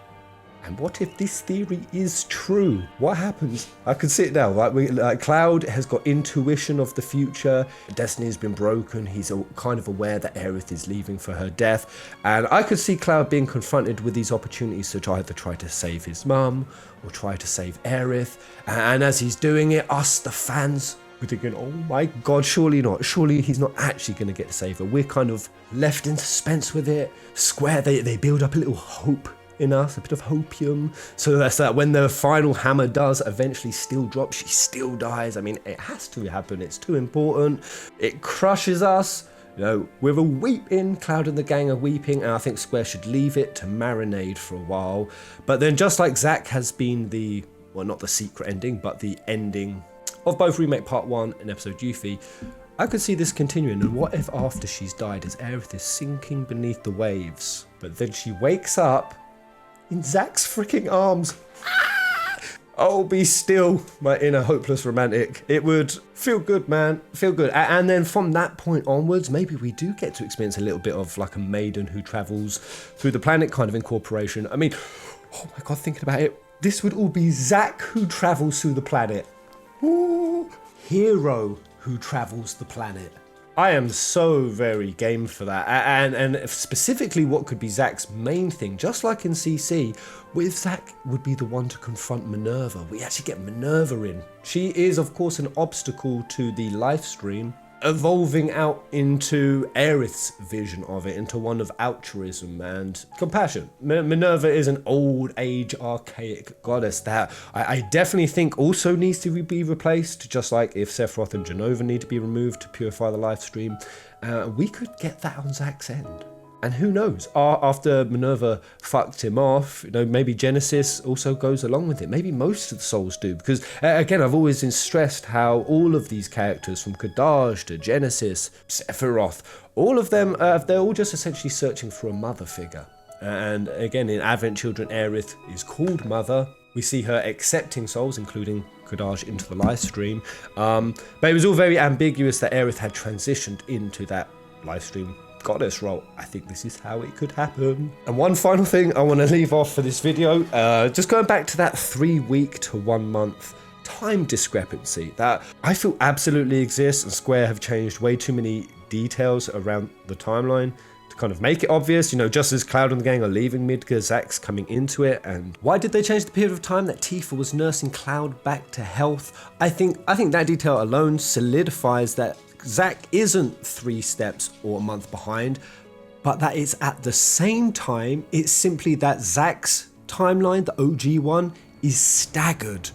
And what if this theory is true? What happens? I can see it now, right? Cloud has got intuition of the future. Destiny has been broken. He's kind of aware that Aerith is leaving for her death. And I could see Cloud being confronted with these opportunities to either try to save his mum or try to save Aerith. And as he's doing it, us, the fans, we're thinking, oh my god, surely not. Surely he's not actually going to get to save her. We're kind of left in suspense with it. Square, they build up a little hope in us, a bit of hopium. So that's that when the final hammer does eventually still drop, she still dies. I mean, it has to happen. It's too important. It crushes us. We're weeping. Cloud and the gang are weeping, and I think Square should leave it to marinate for a while. But then just like Zack has been not the secret ending, but the ending of both Remake Part 1 and episode Yuffie, I could see this continuing. And what if after she's died, as Aerith is sinking beneath the waves, but then she wakes up in Zack's freaking arms? Oh, be still, my inner hopeless romantic. It would feel good, man. Feel good. And then from that point onwards, maybe we do get to experience a little bit of like a maiden who travels through the planet kind of incorporation. I mean, oh my god, thinking about it, this would all be Zack who travels through the planet. Ooh, hero who travels the planet. I am so very game for that. And specifically what could be Zack's main thing, just like in CC, what if Zack would be the one to confront Minerva? We actually get Minerva in. She is, of course, an obstacle to the livestream, evolving out into Aerith's vision of it, into one of altruism and compassion. Minerva is an old age archaic goddess that I definitely think also needs to be replaced, just like if Sephiroth and Jenova need to be removed to purify the live stream. We could get that on Zack's end. And who knows, after Minerva fucked him off, maybe Genesis also goes along with it. Maybe most of the souls do, because again, I've always been stressed how all of these characters, from Kadaj to Genesis, Sephiroth, all of them, they're all just essentially searching for a mother figure. And again, in Advent Children, Aerith is called Mother. We see her accepting souls, including Kadaj, into the live stream. But it was all very ambiguous that Aerith had transitioned into that live stream goddess role. I think this is how it could happen. And one final thing I want to leave off for this video, just going back to that 3-week to 1 month time discrepancy that I feel absolutely exists, and Square have changed way too many details around the timeline to kind of make it obvious, just as Cloud and the gang are leaving Midgar, Zack's coming into it. And why did they change the period of time that Tifa was nursing Cloud back to health? I think that detail alone solidifies that Zack isn't 3 steps or a month behind, but that it's at the same time. It's simply that Zack's timeline, the OG one, is staggered,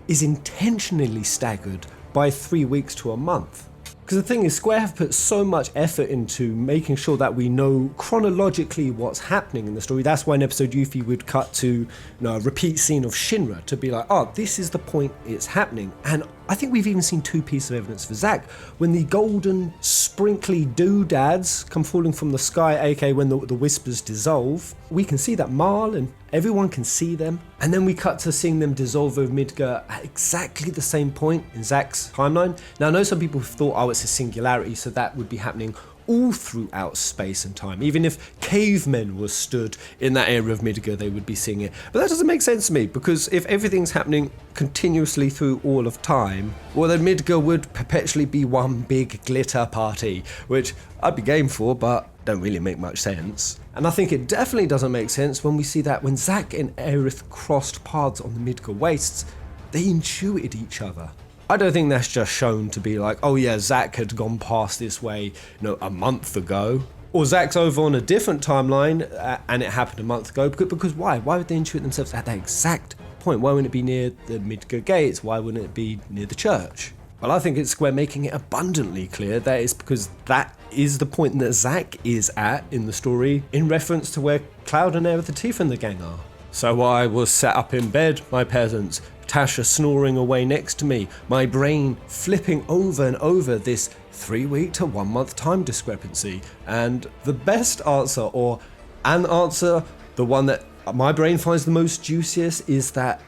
is intentionally staggered by 3 weeks to a month. Because the thing is, Square have put so much effort into making sure that we know chronologically what's happening in the story. That's why in episode Yuffie would cut to a repeat scene of Shinra to be like, oh, this is the point it's happening. And I think we've even seen 2 pieces of evidence for Zack. When the golden sprinkly doodads come falling from the sky, aka when the whispers dissolve, we can see that Marl and everyone can see them. And then we cut to seeing them dissolve over Midgar at exactly the same point in Zack's timeline. Now I know some people have thought, oh, it's a singularity, so that would be happening all throughout space and time. Even if cavemen were stood in that area of Midgar, they would be seeing it. But that doesn't make sense to me, because if everything's happening continuously through all of time, well then Midgar would perpetually be one big glitter party, which I'd be game for, but don't really make much sense. And I think it definitely doesn't make sense when we see that when Zack and Aerith crossed paths on the Midgar wastes, they intuited each other. I don't think that's just shown to be like, oh yeah, Zack had gone past this way, a month ago. Or Zack's over on a different timeline and it happened a month ago. Because why? Why would they intuit themselves at that exact point? Why wouldn't it be near the Midgar gates? Why wouldn't it be near the church? Well, I think it's Square making it abundantly clear that it's because that is the point that Zack is at in the story in reference to where Cloud and Aerith the Tifa and the gang are. So I was sat up in bed, my peasants, Tasha snoring away next to me, my brain flipping over and over this 3-week to 1 month time discrepancy. And the best answer, or an answer, the one that my brain finds the most juiciest, is that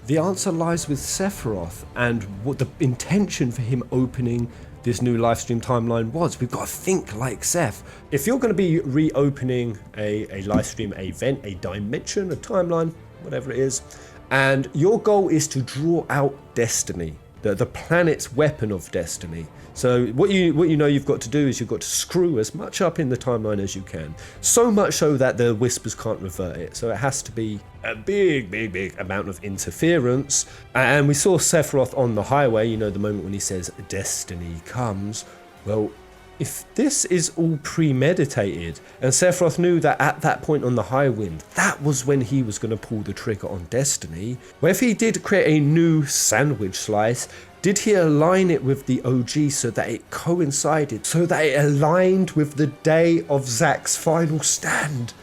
the answer lies with Sephiroth and what the intention for him opening this new livestream timeline was. We've got to think like Seph. If you're going to be reopening a livestream event, a dimension, a timeline, whatever it is, and your goal is to draw out destiny, the planet's weapon of destiny. So what you know you've got to do is you've got to screw as much up in the timeline as you can. So much so that the whispers can't revert it. So it has to be a big amount of interference. And we saw Sephiroth on the highway, the moment when he says destiny comes. Well, if this is all premeditated, and Sephiroth knew that at that point on the high wind, that was when he was going to pull the trigger on destiny, well, if he did create a new sandwich slice, did he align it with the OG so that it coincided, so that it aligned with the day of Zack's final stand?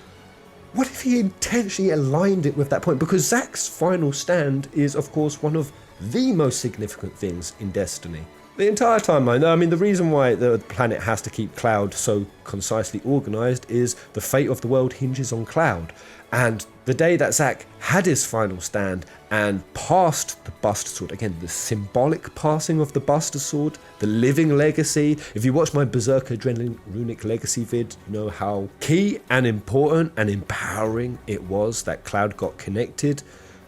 What if he intentionally aligned it with that point? Because Zack's final stand is, of course, one of the most significant things in Destiny. The entire timeline, the reason why the planet has to keep Cloud so concisely organised is the fate of the world hinges on Cloud. And the day that Zack had his final stand and passed the Buster Sword, again, the symbolic passing of the Buster Sword, the living legacy. If you watch my Berserker Adrenaline Runic Legacy vid, you know how key and important and empowering it was that Cloud got connected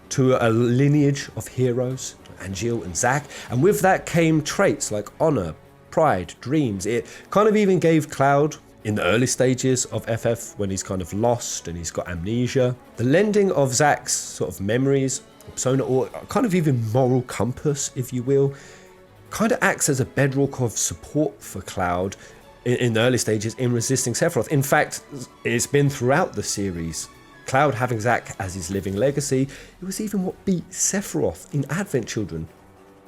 to a lineage of heroes, Angeal and Zack, and with that came traits like honor, pride, dreams. It kind of even gave Cloud, in the early stages of FF, when he's kind of lost and he's got amnesia, the lending of Zack's sort of memories, persona, or kind of even moral compass, if you will, kind of acts as a bedrock of support for Cloud in the early stages in resisting Sephiroth. In fact, it's been throughout the series. Cloud having Zack as his living legacy, it was even what beat Sephiroth in Advent Children.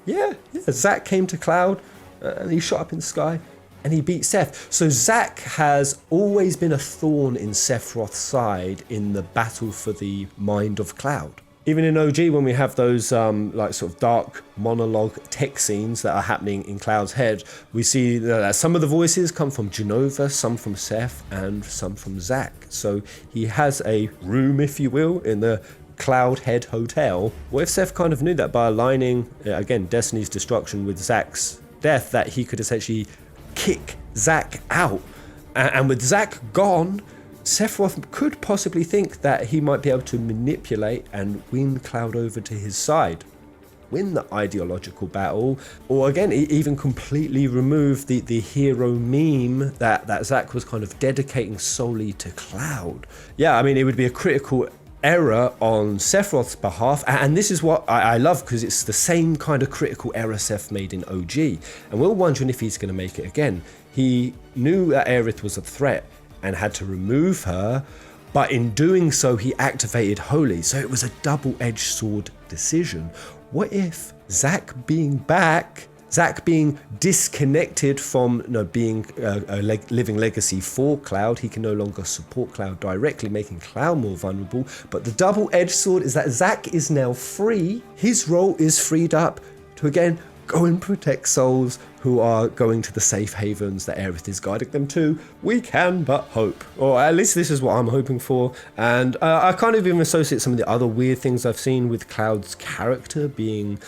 Yeah, Zack came to Cloud and he shot up in the sky and he beat Seph. So Zack has always been a thorn in Sephiroth's side in the battle for the mind of Cloud. Even in OG, when we have those like sort of dark monologue tech scenes that are happening in Cloud's head, we see that some of the voices come from Jenova, some from Seph, and some from Zack. So he has a room, if you will, in the Cloud Head Hotel. What if Seph kind of knew that by aligning, again, Destiny's destruction with Zack's death, that he could essentially kick Zack out? And with Zack gone, Sephiroth could possibly think that he might be able to manipulate and win Cloud over to his side, win the ideological battle, or again, even completely remove the hero meme that Zack was kind of dedicating solely to Cloud. Yeah, it would be a critical error on Sephiroth's behalf, and this is what I love, because it's the same kind of critical error Seph made in OG, and we're wondering if he's going to make it again. He knew that Aerith was a threat and had to remove her, but in doing so he activated Holy, so it was a double-edged sword decision. What if Zack being back, Zack being disconnected from being a living legacy for Cloud, he can no longer support Cloud directly, making Cloud more vulnerable, but the double-edged sword is that Zack is now free. His role is freed up to again go and protect souls who are going to the safe havens that Aerith is guiding them to. We can but hope. Or at least this is what I'm hoping for. And I kind of even associate some of the other weird things I've seen with Cloud's character being,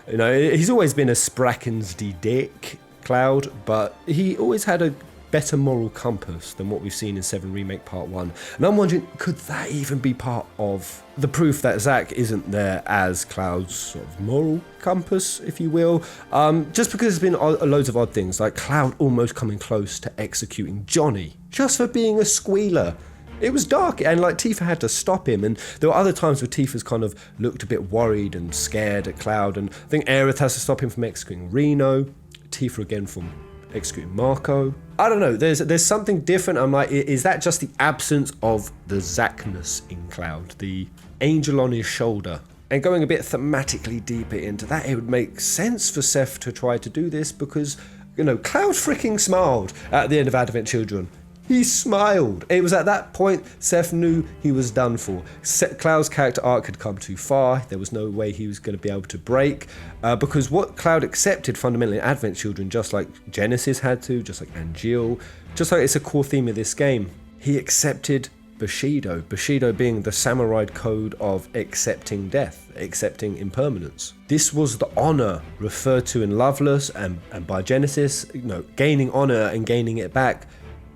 you know, he's always been a Sprackensdy dick, Cloud, but he always had a better moral compass than what we've seen in 7 Remake Part 1. And I'm wondering, could that even be part of the proof that Zack isn't there as Cloud's sort of moral compass, if you will? Just because there's been loads of odd things, like Cloud almost coming close to executing Johnny, just for being a squealer. It was dark, and like Tifa had to stop him, and there were other times where Tifa's kind of looked a bit worried and scared at Cloud, and I think Aerith has to stop him from executing Reno, Tifa again from executing Marco. I don't know, there's something different. I'm like, is that just the absence of the Zackness in Cloud, the angel on his shoulder? And going a bit thematically deeper into that, it would make sense for Seph to try to do this because, you know, Cloud freaking smiled at the end of Advent Children. He smiled. It was at that point Seph knew he was done for. Cloud's character arc had come too far. There was no way he was going to be able to break because what Cloud accepted fundamentally in Advent Children, just like Genesis had to, just like Angeal, just like it's a core theme of this game, he accepted Bushido. Bushido being the samurai code of accepting death, accepting impermanence. This was the honor referred to in Loveless and by Genesis, you know, gaining honor and gaining it back,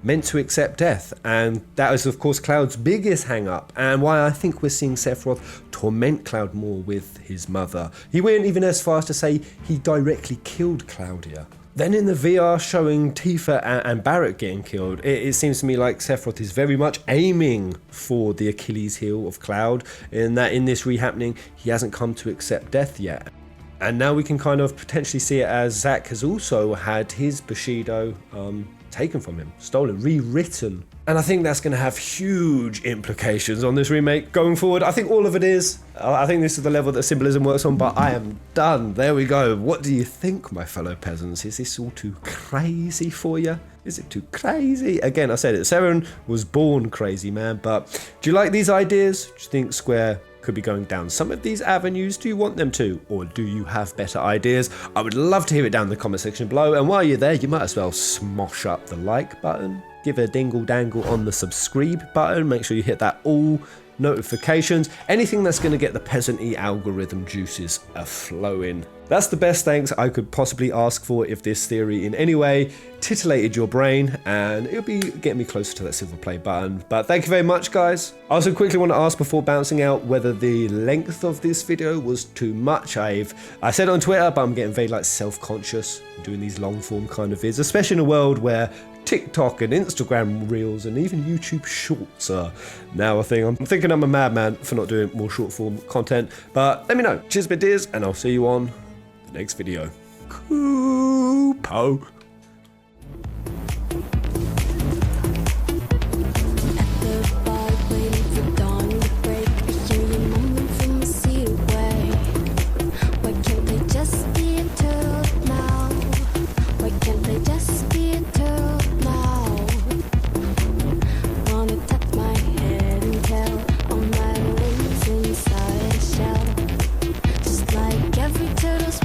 meant to accept death, and that was of course Cloud's biggest hang-up, and why I think we're seeing Sephiroth torment Cloud more with his mother. He went even as far as to say he directly killed Claudia. Then in the VR showing Tifa and Barrett getting killed, it seems to me like Sephiroth is very much aiming for the Achilles heel of Cloud, in that in this rehappening he hasn't come to accept death yet. And now we can kind of potentially see it as Zack has also had his Bushido taken from him, stolen, rewritten. And I think that's going to have huge implications on this remake going forward. I think all of it is. I think this is the level that symbolism works on, but I am done. There we go. What do you think, my fellow peasants? Is this all too crazy for you? Is it too crazy? Again, I said it. Seren was born crazy, man. But do you like these ideas? Do you think Square could be going down some of these avenues? Do you want them to? Or do you have better ideas? I would love to hear it down in the comment section below. And while you're there, you might as well smosh up the like button. Give it a dingle dangle on the subscribe button. Make sure you hit that all notifications. Anything that's going to get the peasant-y algorithm juices a-flowing. That's the best thanks I could possibly ask for if this theory in any way titillated your brain, and it'll be getting me closer to that silver play button. But thank you very much, guys. I also quickly want to ask before bouncing out whether the length of this video was too much. I said it on Twitter, but I'm getting very like self-conscious doing these long form kind of vids, especially in a world where TikTok and Instagram Reels and even YouTube Shorts are now a thing. I'm thinking I'm a madman for not doing more short form content, but let me know. Cheers, my dears, and I'll see you on the next video. Cool. Every turtle's